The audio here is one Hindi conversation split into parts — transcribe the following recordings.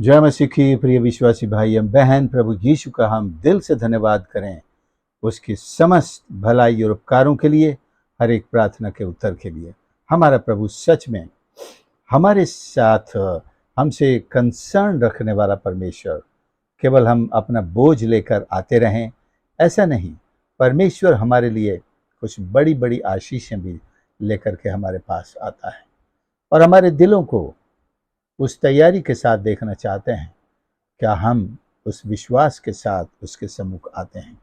जय मसीह की प्रिय विश्वासी भाई एवं बहन, प्रभु यीशु का हम दिल से धन्यवाद करें उसकी समस्त भलाई और उपकारों के लिए, हर एक प्रार्थना के उत्तर के लिए। हमारा प्रभु सच में हमारे साथ हमसे कंसर्न रखने वाला परमेश्वर। केवल हम अपना बोझ लेकर आते रहें ऐसा नहीं, परमेश्वर हमारे लिए कुछ बड़ी बड़ी आशीषें भी लेकर के हमारे पास आता है और हमारे दिलों को उस तैयारी के साथ देखना चाहते हैं। क्या हम उस विश्वास के साथ उसके सम्मुख आते हैं?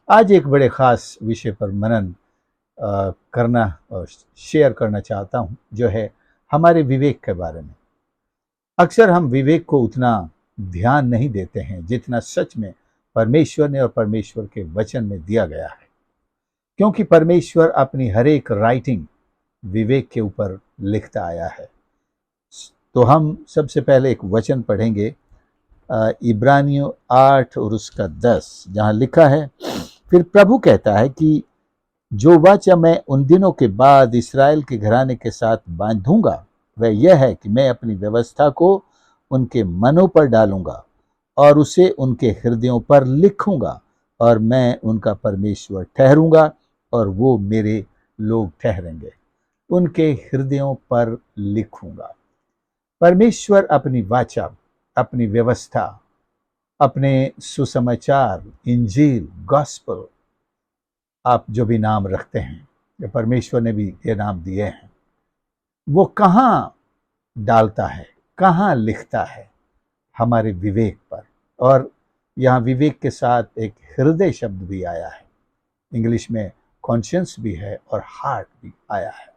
आज एक बड़े ख़ास विषय पर मनन करना और शेयर करना चाहता हूँ, जो है हमारे विवेक के बारे में। अक्सर हम विवेक को उतना ध्यान नहीं देते हैं जितना सच में परमेश्वर ने और परमेश्वर के वचन में दिया गया है, क्योंकि परमेश्वर अपनी हर एक राइटिंग विवेक के ऊपर लिखता आया है। तो हम सबसे पहले एक वचन पढ़ेंगे, इब्रानियों 8 और उसका 10, जहाँ लिखा है, फिर प्रभु कहता है कि जो वाचा मैं उन दिनों के बाद इस्राएल के घराने के साथ बांधूंगा वह यह है कि मैं अपनी व्यवस्था को उनके मनों पर डालूंगा और उसे उनके हृदयों पर लिखूंगा, और मैं उनका परमेश्वर ठहरूंगा और वो मेरे लोग ठहरेंगे। उनके हृदयों पर लिखूंगा। परमेश्वर अपनी वाचा, अपनी व्यवस्था, अपने सुसमाचार, इंजील, गॉस्पल, आप जो भी नाम रखते हैं, जो परमेश्वर ने भी ये नाम दिए हैं, वो कहाँ डालता है, कहाँ लिखता है? हमारे विवेक पर। और यहाँ विवेक के साथ एक हृदय शब्द भी आया है, इंग्लिश में कॉन्शियंस भी है और हार्ट भी आया है।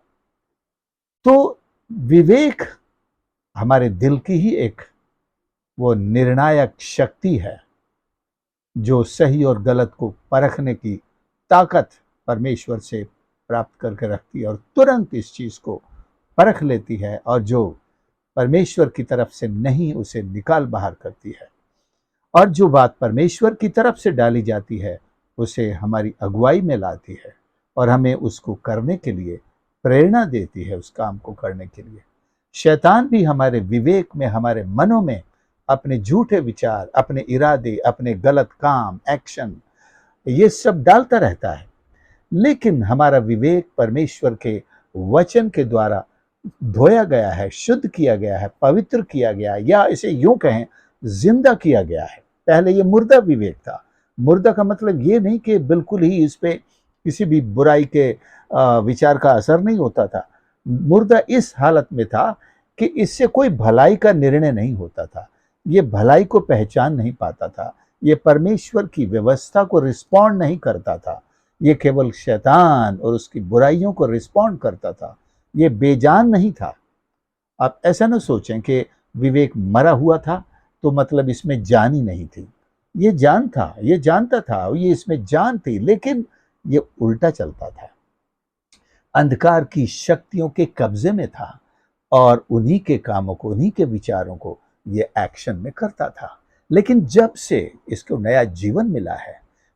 तो विवेक हमारे दिल की ही एक वो निर्णायक शक्ति है जो सही और गलत को परखने की ताकत परमेश्वर से प्राप्त करके रखती है और तुरंत इस चीज को परख लेती है, और जो परमेश्वर की तरफ से नहीं उसे निकाल बाहर करती है। और जो बात परमेश्वर की तरफ से डाली जाती है उसे हमारी अगुवाई में लाती है और हमें उसको करने के लिए प्रेरणा देती है, उस काम को करने के लिए। शैतान भी हमारे विवेक में, हमारे मनों में अपने झूठे विचार, अपने इरादे, अपने गलत काम, एक्शन, ये सब डालता रहता है। लेकिन हमारा विवेक परमेश्वर के वचन के द्वारा धोया गया है, शुद्ध किया गया है, पवित्र किया गया है, या इसे यूं कहें जिंदा किया गया है। पहले ये मुर्दा विवेक था। मुर्दा का मतलब ये नहीं कि बिल्कुल ही इस पे किसी भी बुराई के विचार का असर नहीं होता था। मुर्दा इस हालत में था कि इससे कोई भलाई का निर्णय नहीं होता था, ये भलाई को पहचान नहीं पाता था, ये परमेश्वर की व्यवस्था को रिस्पॉन्ड नहीं करता था, ये केवल शैतान और उसकी बुराइयों को रिस्पॉन्ड करता था, ये बेजान नहीं था। आप ऐसा ना सोचें कि विवेक मरा हुआ था तो मतलब इसमें जान ही नहीं थी। ये जान था, ये जानता था, ये इसमें जान थी, लेकिन ये उल्टा चलता था, अंधकार की शक्तियों के कब्जे में था और उन्हीं के कामों को, उन्हीं के विचारों को ये एक्शन में करता था। लेकिन जब से इसको नया जीवन मिला है,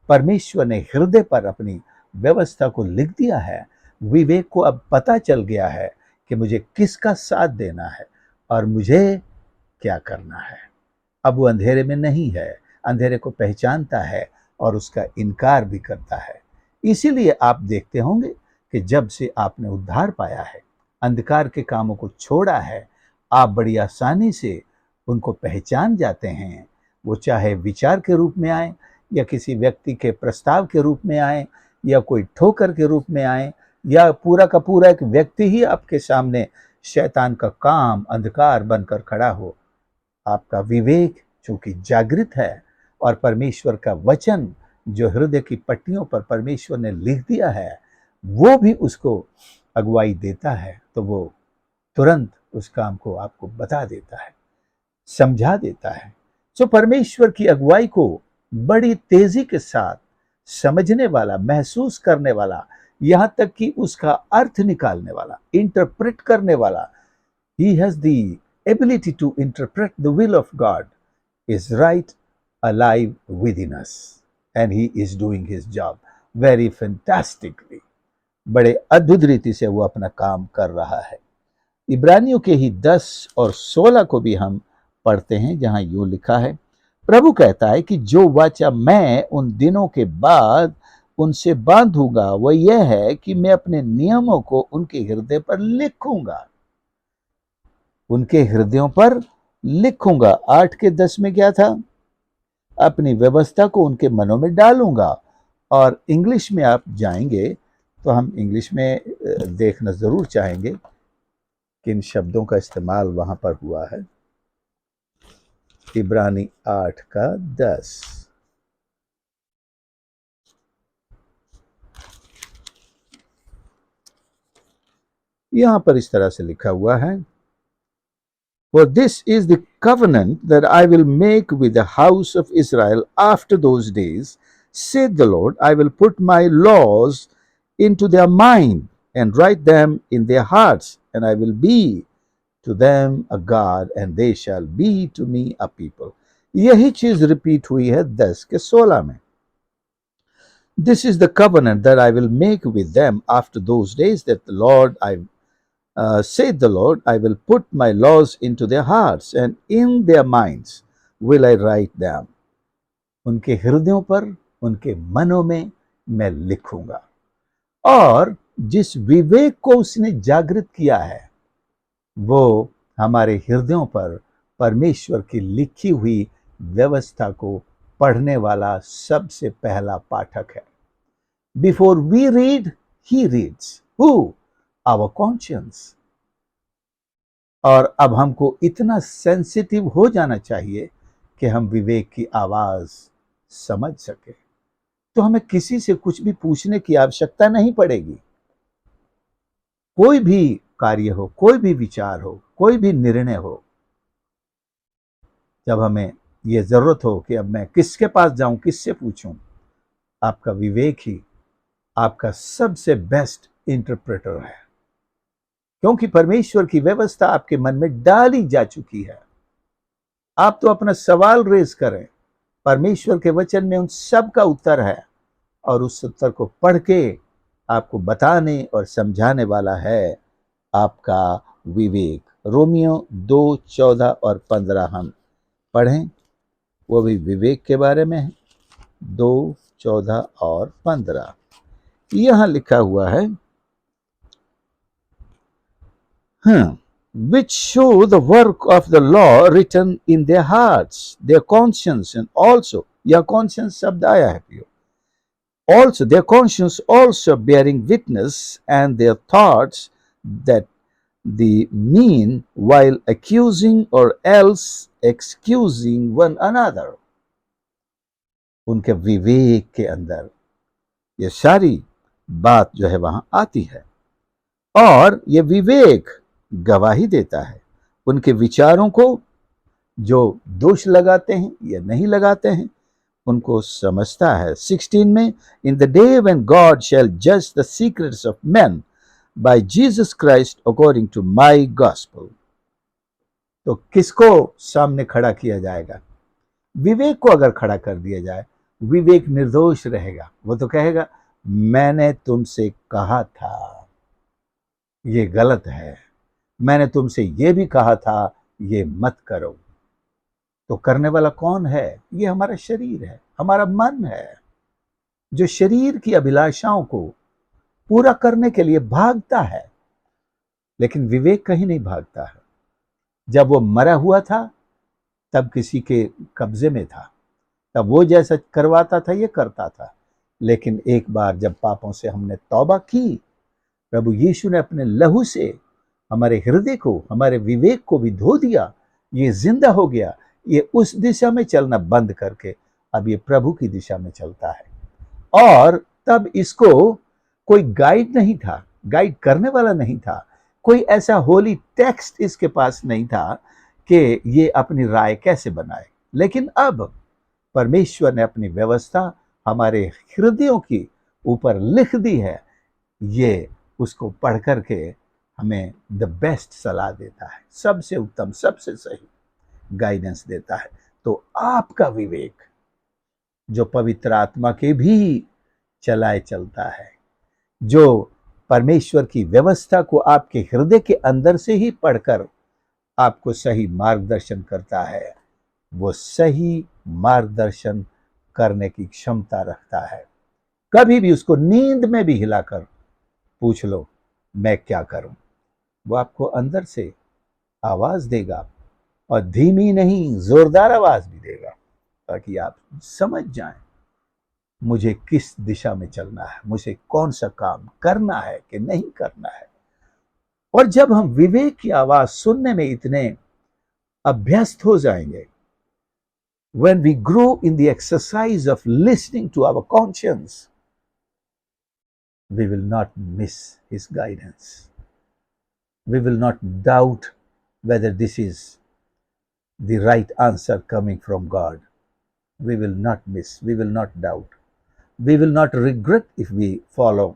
परमेश्वर ने हृदय पर अपनी व्यवस्था को लिख दिया है, विवेक को अब पता चल गया है कि मुझे किसका साथ देना है और मुझे क्या करना है। अब वो अंधेरे में नहीं है, अंधेरे को पहचानता है और उसका इनकार भी करता है। इसीलिए आप देखते होंगे कि जब से आपने उद्धार पाया है, अंधकार के कामों को छोड़ा है, आप बड़ी आसानी से उनको पहचान जाते हैं। वो चाहे विचार के रूप में आए, या किसी व्यक्ति के प्रस्ताव के रूप में आए, या कोई ठोकर के रूप में आए, या पूरा का पूरा एक व्यक्ति ही आपके सामने शैतान का काम अंधकार बनकर खड़ा हो। आपका विवेक चूंकि जागृत है और परमेश्वर का वचन जो हृदय की पट्टियों पर परमेश्वर ने लिख दिया है वो भी उसको अगुवाई देता है, तो वो तुरंत उस काम को आपको बता देता है, समझा देता है। सो परमेश्वर की अगुवाई को बड़ी तेजी के साथ समझने वाला, महसूस करने वाला, यहां तक कि उसका अर्थ निकालने वाला, इंटरप्रेट करने वाला, he has the ability to interpret the will of God, is right alive within us, and he is doing his job very fantastically. बड़े अद्भुत रीति से वो अपना काम कर रहा है। इब्रानियों के ही 10 और 16 को भी हम पढ़ते हैं जहां यूं लिखा है, प्रभु कहता है कि जो वाचा मैं उन दिनों के बाद उनसे बांधूंगा वह यह है कि मैं अपने नियमों को उनके हृदय पर लिखूंगा। उनके हृदयों पर लिखूंगा। 8 के 10 में क्या था? अपनी व्यवस्था को उनके मनों में डालूंगा। और इंग्लिश में आप जाएंगे तो हम इंग्लिश में देखना जरूर चाहेंगे किन शब्दों का इस्तेमाल वहां पर हुआ है। इब्रानी 8 का 10। यहां पर इस तरह से लिखा हुआ है, For this is the covenant that I will make with the house of Israel after those days, saith the Lord. I will put my laws into their mind and write them in their hearts, and I will be to them a God, and they shall be to me a people. यही चीज रिपीट हुई है 10 के 16 में। This is the covenant that I will make with them after those days, that the Lord saith the Lord, I will put my laws into their hearts, and in their minds will I write them. उनके हृदयों पर, उनके मनों में मैं लिखूंगा। और जिस विवेक को उसने जागृत किया है वो हमारे हृदयों पर परमेश्वर की लिखी हुई व्यवस्था को पढ़ने वाला सबसे पहला पाठक है। Before we read, he reads. Who? Our conscience. और अब हमको इतना सेंसिटिव हो जाना चाहिए कि हम विवेक की आवाज समझ सके, तो हमें किसी से कुछ भी पूछने की आवश्यकता नहीं पड़ेगी। कोई भी कार्य हो, कोई भी विचार हो, कोई भी निर्णय हो, जब हमें यह जरूरत हो कि अब मैं किसके पास जाऊं, किससे पूछूं, आपका विवेक ही आपका सबसे बेस्ट इंटरप्रेटर है। क्योंकि परमेश्वर की व्यवस्था आपके मन में डाली जा चुकी है। आप तो अपना सवाल रेज करें, परमेश्वर के वचन में उन सब का उत्तर है, और उस उत्तर को पढ़ के आपको बताने और समझाने वाला है आपका विवेक। रोमियो 2:14 और 15 हम पढ़ें, वो भी विवेक के बारे में है। 2:14 और 15 यहां लिखा हुआ है, which show the work of the law written in their hearts, their conscience, and also, यह conscience शब्द आया है प्रियो, also their conscience also bearing witness, and their thoughts that the mean while accusing or else excusing one another. उनके विवेक के अंदर ये सारी बात जो है वहां आती है, और ये विवेक गवाही देता है उनके विचारों को, जो दोष लगाते हैं या नहीं लगाते हैं, उनको समझता है। 16 में, in the day when God shall जज the secrets of men by Jesus Christ according to my gospel. तो किसको सामने खड़ा किया जाएगा? विवेक को अगर खड़ा कर दिया जाए, विवेक निर्दोष रहेगा। वो तो कहेगा मैंने तुमसे कहा था ये गलत है, मैंने तुमसे ये भी कहा था ये मत करो। तो करने वाला कौन है? ये हमारा शरीर है, हमारा मन है, जो शरीर की अभिलाषाओं को पूरा करने के लिए भागता है। लेकिन विवेक कहीं नहीं भागता है। जब वो मरा हुआ था तब किसी के कब्जे में था, तब वो जैसा करवाता था ये करता था। लेकिन एक बार जब पापों से हमने तौबा की, प्रभु यीशु ने अपने लहू से हमारे हृदय को, हमारे विवेक को भी धो दिया, ये जिंदा हो गया। ये उस दिशा में चलना बंद करके अब ये प्रभु की दिशा में चलता है। और तब इसको कोई गाइड नहीं था, गाइड करने वाला नहीं था, कोई ऐसा होली टेक्स्ट इसके पास नहीं था कि ये अपनी राय कैसे बनाए। लेकिन अब परमेश्वर ने अपनी व्यवस्था हमारे हृदयों की ऊपर लिख दी है। ये उसको पढ़ करके हमें द बेस्ट सलाह देता है, सबसे उत्तम, सबसे सही गाइडेंस देता है। तो आपका विवेक जो पवित्र आत्मा के भी चलाए चलता है, जो परमेश्वर की व्यवस्था को आपके हृदय के अंदर से ही पढ़कर आपको सही मार्गदर्शन करता है, वो सही मार्गदर्शन करने की क्षमता रखता है। कभी भी उसको नींद में भी हिलाकर पूछ लो, मैं क्या करूं, वो आपको अंदर से आवाज देगा, और धीमी नहीं जोरदार आवाज भी देगा, ताकि आप समझ जाएं मुझे किस दिशा में चलना है, मुझे कौन सा काम करना है कि नहीं करना है। और जब हम विवेक की आवाज सुनने में इतने अभ्यस्त हो जाएंगे, when we grow in the exercise of listening to our conscience, we will not miss his guidance. We will not doubt whether this is the right answer coming from God. We will not miss, we will not doubt, we will not regret if we follow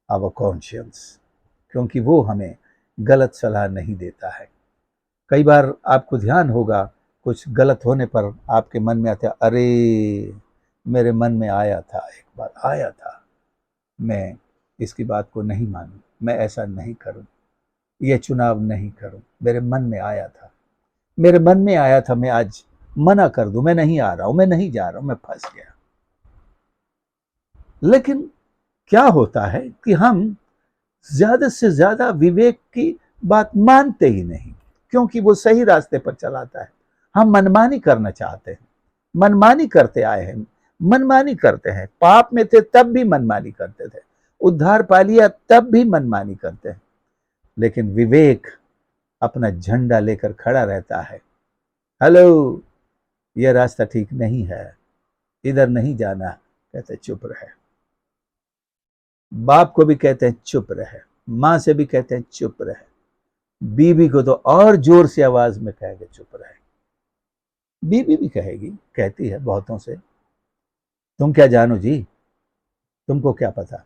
our conscience, क्योंकि वो हमें गलत सलाह नहीं देता है। कई बार आपको ध्यान होगा, कुछ गलत होने पर आपके मन में आता है, अरे मेरे मन में आया था, एक बार आया था, मैं इसकी बात को नहीं मानूं, मैं ऐसा नहीं करूं, ये चुनाव नहीं करूं, मेरे मन में आया था, मेरे मन में आया था, मैं आज मना कर दूं, मैं नहीं आ रहा हूं, मैं नहीं जा रहा हूं, मैं फंस गया। लेकिन क्या होता है कि हम ज्यादा से ज्यादा विवेक की बात मानते ही नहीं, क्योंकि वो सही रास्ते पर चलाता है। हम मनमानी करना चाहते हैं, मनमानी करते आए हैं, मनमानी करते हैं। पाप में थे तब भी मनमानी करते थे, उद्धार पा लिया तब भी मनमानी करते हैं। लेकिन विवेक अपना झंडा लेकर खड़ा रहता है, हेलो, यह रास्ता ठीक नहीं है, इधर नहीं जाना, कहते चुप रहे। बाप को भी कहते हैं चुप रहे, मां से भी कहते हैं चुप रहे, बीवी को तो और जोर से आवाज में कहेंगे चुप रहे। बीवी भी कहेगी, कहती है बहुतों से, तुम क्या जानो जी, तुमको क्या पता।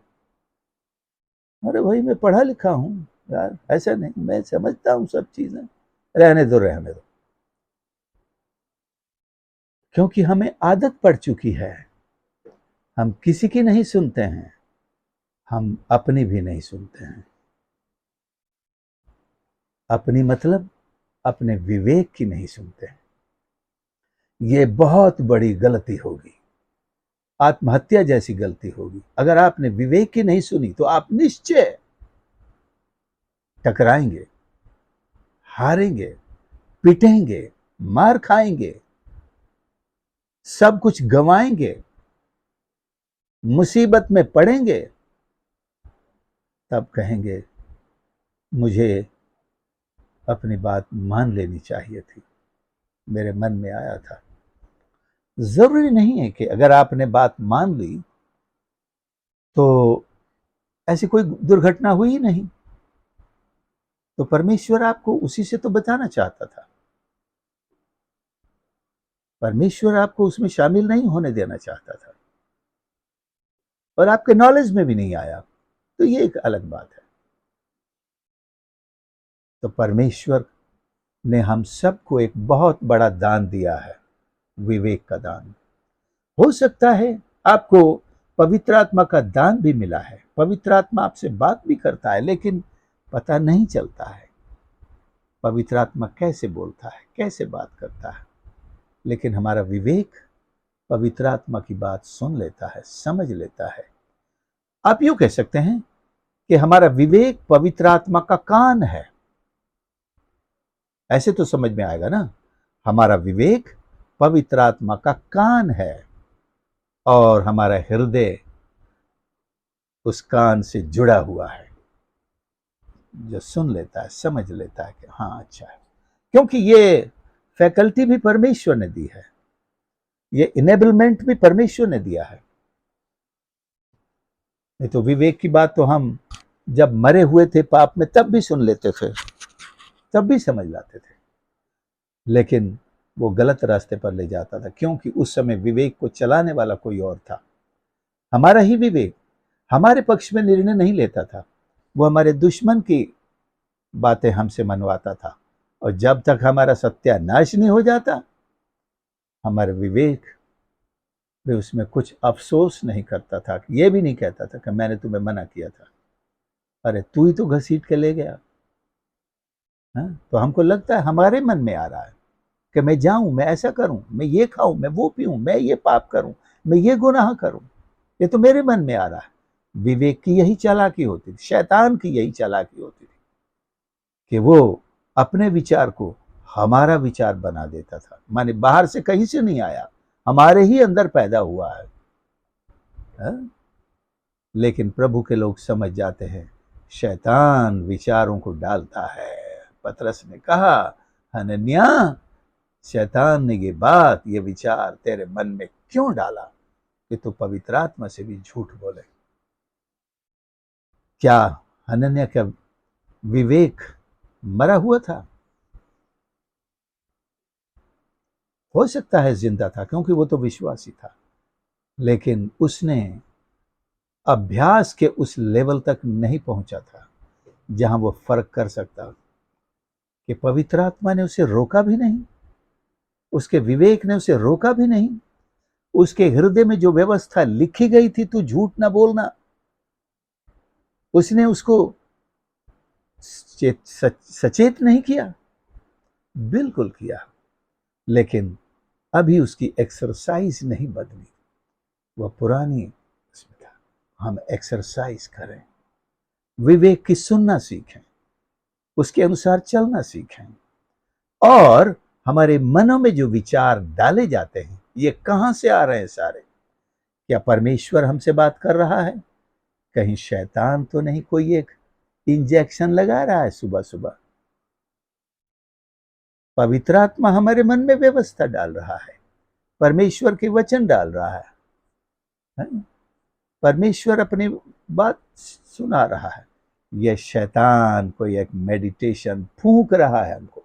अरे भाई मैं पढ़ा लिखा हूं यार, ऐसा नहीं, मैं समझता हूं सब चीजें, रहने दो रहने दो। क्योंकि हमें आदत पड़ चुकी है, हम किसी की नहीं सुनते हैं, हम अपनी भी नहीं सुनते हैं। अपनी मतलब अपने विवेक की नहीं सुनते हैं। ये बहुत बड़ी गलती होगी, आत्महत्या जैसी गलती होगी। अगर आपने विवेक की नहीं सुनी तो आप निश्चय टकराएंगे, हारेंगे, पिटेंगे, मार खाएंगे, सब कुछ गंवाएंगे, मुसीबत में पड़ेंगे। तब कहेंगे मुझे अपनी बात मान लेनी चाहिए थी, मेरे मन में आया था। जरूरी नहीं है कि अगर आपने बात मान ली तो ऐसी कोई दुर्घटना हुई ही नहीं, तो परमेश्वर आपको उसी से तो बचाना चाहता था। परमेश्वर आपको उसमें शामिल नहीं होने देना चाहता था, और आपके नॉलेज में भी नहीं आया, तो ये एक अलग बात है। तो परमेश्वर ने हम सबको एक बहुत बड़ा दान दिया है, विवेक का दान। हो सकता है आपको पवित्र आत्मा का दान भी मिला है, पवित्र आत्मा आपसे बात भी करता है, लेकिन पता नहीं चलता है पवित्र आत्मा कैसे बोलता है, कैसे बात करता है। लेकिन हमारा विवेक पवित्र आत्मा की बात सुन लेता है, समझ लेता है। आप यूं कह सकते हैं कि हमारा विवेक पवित्र आत्मा का कान है। ऐसे तो समझ में आएगा ना, हमारा विवेक पवित्र आत्मा का कान है, और हमारा हृदय उस कान से जुड़ा हुआ है, जो सुन लेता है, समझ लेता है कि हाँ अच्छा है। क्योंकि ये फैकल्टी भी परमेश्वर ने दी है, ये इनेबलमेंट भी परमेश्वर ने दिया है। नहीं तो विवेक की बात तो हम जब मरे हुए थे पाप में तब भी सुन लेते थे, तब भी समझ लाते थे, लेकिन वो गलत रास्ते पर ले जाता था, क्योंकि उस समय विवेक को चलाने वाला कोई और था। हमारा ही विवेक हमारे पक्ष में निर्णय नहीं लेता था, वो हमारे दुश्मन की बातें हमसे मनवाता था। और जब तक हमारा सत्यानाश नहीं हो जाता, हमारे विवेक भी उसमें कुछ अफसोस नहीं करता था, ये भी नहीं कहता था कि मैंने तुम्हें मना किया था, अरे तू ही तो घसीट के ले गया, तो हमको लगता है हमारे मन में आ रहा है कि मैं जाऊं, मैं ऐसा करूं, मैं ये खाऊं, मैं वो पीऊं, मैं ये पाप करूं, मैं ये गुनाह करूं। ये तो मेरे मन में आ रहा है। विवेक की यही चालाकी होती थी, शैतान की यही चालाकी होती थी कि वो अपने विचार को हमारा विचार बना देता था। माने बाहर से कहीं से नहीं आया, हमारे ही अंदर पैदा हुआ है। लेकिन प्रभु के लोग समझ जाते हैं, शैतान विचारों को डालता है। पतरस ने कहा, हनन्याह, शैतान ने ये विचार तेरे मन में क्यों डाला कि तू पवित्र आत्मा से भी झूठ बोले? क्या हनन्याह का विवेक मरा हुआ था? हो सकता है जिंदा था, क्योंकि वो तो विश्वासी था, लेकिन उसने अभ्यास के उस लेवल तक नहीं पहुंचा था जहां वो फर्क कर सकता कि पवित्र आत्मा ने उसे रोका भी नहीं, उसके विवेक ने उसे रोका भी नहीं, उसके हृदय में जो व्यवस्था लिखी गई थी, तू झूठ ना बोलना, उसने उसको सचेत नहीं किया, बिल्कुल किया। लेकिन अभी उसकी एक्सरसाइज नहीं बदली, वह पुरानी उसमें था। हम एक्सरसाइज करें, विवेक की सुनना सीखें, उसके अनुसार चलना सीखें, और हमारे मनों में जो विचार डाले जाते हैं, ये कहां से आ रहे हैं सारे? क्या परमेश्वर हमसे बात कर रहा है? कहीं शैतान तो नहीं कोई एक इंजेक्शन लगा रहा है सुबह सुबह? पवित्र आत्मा हमारे मन में व्यवस्था डाल रहा है, परमेश्वर के वचन डाल रहा है? परमेश्वर अपनी बात सुना रहा है। यह शैतान कोई एक मेडिटेशन फूंक रहा है हमको।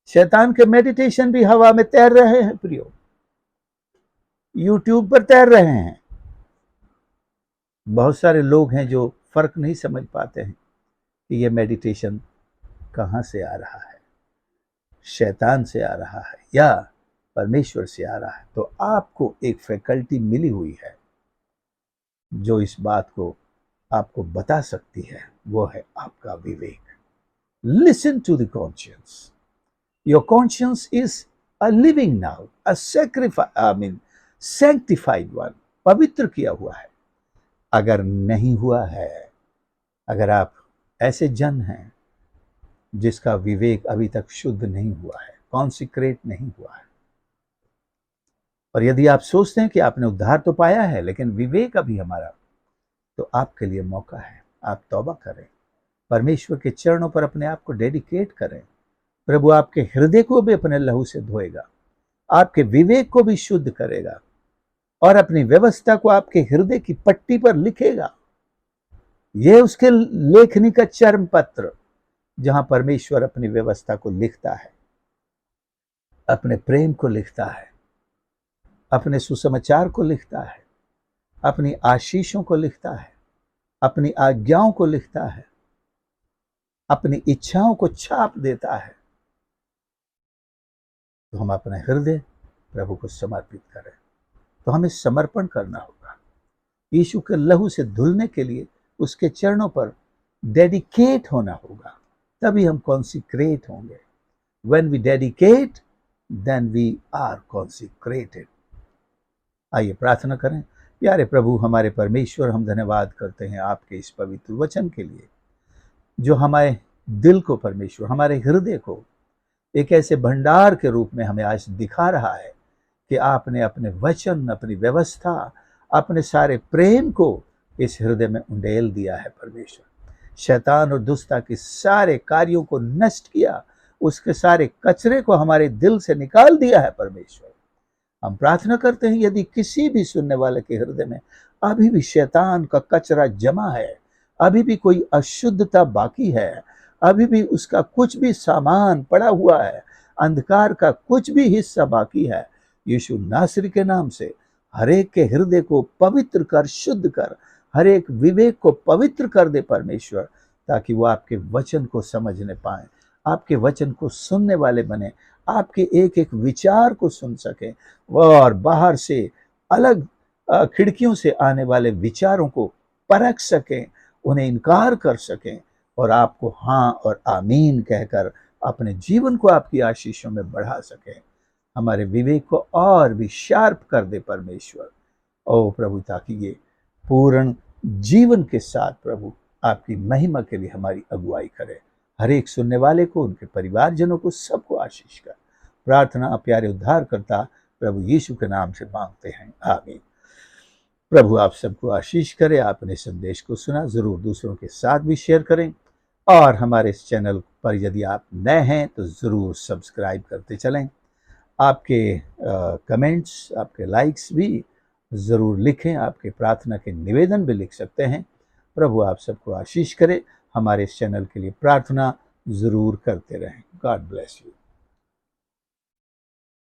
शैतान के मेडिटेशन भी हवा में तैर रहे हैं प्रियो, यूट्यूब पर तैर रहे हैं। बहुत सारे लोग हैं जो फर्क नहीं समझ पाते हैं कि यह मेडिटेशन कहां से आ रहा है, शैतान से आ रहा है या परमेश्वर से आ रहा है। तो आपको एक फैकल्टी मिली हुई है जो इस बात को आपको बता सकती है, वो है आपका विवेक। Listen to the conscience. Your conscience is a living now, a sanctified one, पवित्र किया हुआ है। अगर नहीं हुआ है, अगर आप ऐसे जन हैं जिसका विवेक अभी तक शुद्ध नहीं हुआ है, कॉन्सिक्रेट नहीं हुआ है, और यदि आप सोचते हैं कि आपने उद्धार तो पाया है लेकिन विवेक अभी हमारा, तो आपके लिए मौका है, आप तौबा करें, परमेश्वर के चरणों पर अपने आप को डेडिकेट करें। प्रभु आपके हृदय को भी अपने लहू से धोएगा, आपके विवेक को भी शुद्ध करेगा, और अपनी व्यवस्था को आपके हृदय की पट्टी पर लिखेगा। यह उसके लेखनी का चर्म पत्र, जहां परमेश्वर अपनी व्यवस्था को लिखता है, अपने प्रेम को लिखता है, अपने सुसमाचार को लिखता है, अपनी आशीषों को लिखता है, अपनी आज्ञाओं को लिखता है, अपनी इच्छाओं को छाप देता है। तो हम अपना हृदय प्रभु को समर्पित करें। तो हमें समर्पण करना होगा, यीशु के लहू से धुलने के लिए उसके चरणों पर डेडिकेट होना होगा, तभी हम कॉन्सिक्रेट होंगे। When we dedicate, then we are consecrated. आइए प्रार्थना करें। प्यारे प्रभु हमारे परमेश्वर, हम धन्यवाद करते हैं आपके इस पवित्र वचन के लिए, जो हमारे दिल को, परमेश्वर हमारे हृदय को एक ऐसे भंडार के रूप में हमें आज दिखा रहा है कि आपने अपने वचन, अपनी व्यवस्था, अपने सारे प्रेम को इस हृदय में उंडेल दिया है। परमेश्वर, शैतान और दुष्टता के सारे कार्यों को नष्ट किया, उसके सारे कचरे को हमारे दिल से निकाल दिया है। परमेश्वर, हम प्रार्थना करते हैं यदि किसी भी सुनने वाले के हृदय में अभी भी शैतान का कचरा जमा है, अभी भी कोई अशुद्धता बाकी है, अभी भी उसका कुछ भी सामान पड़ा हुआ है, अंधकार का कुछ भी हिस्सा बाकी है, यीशु नासरी के नाम से हर एक के हृदय को पवित्र कर, शुद्ध कर, हर एक विवेक को पवित्र कर दे परमेश्वर, ताकि वो आपके वचन को समझने पाए, आपके वचन को सुनने वाले बने, आपके एक एक विचार को सुन सके, और बाहर से अलग खिड़कियों से आने वाले विचारों को परख सकें, उन्हें इनकार कर सकें, और आपको हाँ और आमीन कहकर अपने जीवन को आपकी आशीषों में बढ़ा सके। हमारे विवेक को और भी शार्प कर दे परमेश्वर। ओ प्रभु, ताकि ये पूर्ण जीवन के साथ प्रभु आपकी महिमा के लिए हमारी अगुवाई करे। हर एक सुनने वाले को, उनके परिवारजनों को, सबको आशीष कर। प्रार्थना प्यारे उद्धार करता प्रभु यीशु के नाम से मांगते हैं, आमीन। प्रभु आप सबको आशीष करे। आपने संदेश को सुना, जरूर दूसरों के साथ भी शेयर करें, और हमारे इस चैनल पर यदि आप नए हैं तो ज़रूर सब्सक्राइब करते चलें। आपके कमेंट्स, आपके लाइक्स भी ज़रूर लिखें, आपके प्रार्थना के निवेदन भी लिख सकते हैं। प्रभु आप सबको आशीष करे। हमारे इस चैनल के लिए प्रार्थना ज़रूर करते रहें। God bless you.